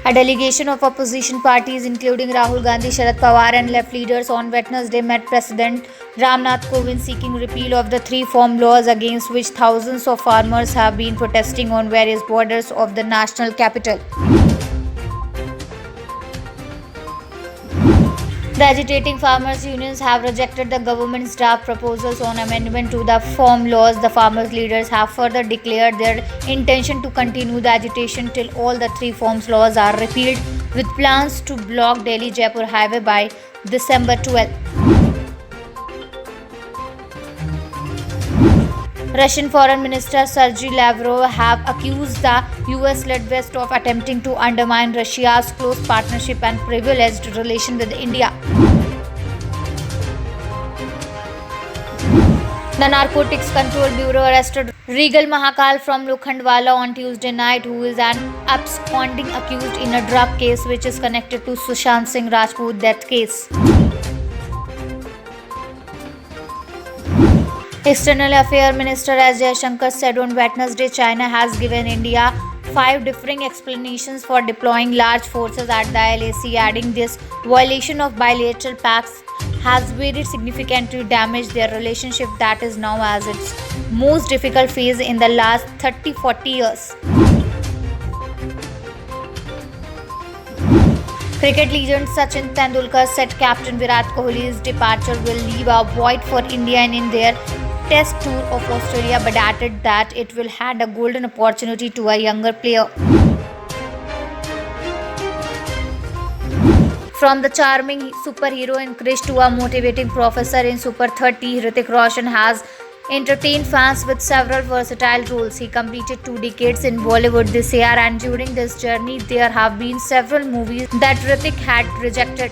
A delegation of opposition parties, including Rahul Gandhi, Sharad Pawar, and left leaders, on Wednesday met President Ramnath Kovind seeking repeal of the three farm laws against which thousands of farmers have been protesting on various borders of the national capital. The agitating farmers' unions have rejected the government's draft proposals on amendment to the farm laws. The farmers' leaders have further declared their intention to continue the agitation till all the three farms laws are repealed, with plans to block Delhi-Jaipur highway by December 12. Russian Foreign Minister Sergei Lavrov have accused the US-led West of attempting to undermine Russia's close partnership and privileged relation with India. The Narcotics Control Bureau arrested Regal Mahakal from Lokhandwala on Tuesday night, who is an absconding accused in a drug case which is connected to Sushant Singh Rajput death case. External Affairs Minister S. Jaishankar said on Wednesday China has given India 5 differing explanations for deploying large forces at the LAC, adding this violation of bilateral pacts has very significantly damaged their relationship that is now at its most difficult phase in the last 30-40 years. Cricket legend Sachin Tendulkar said Captain Virat Kohli's departure will leave a void for India in their Test tour of Australia, but added that it will hand a golden opportunity to a younger player. From the charming superhero in Krish to a motivating professor in Super 30, Hrithik Roshan has entertained fans with several versatile roles. He completed 2 decades in Bollywood this year, and during this journey there have been several movies that Hrithik had rejected.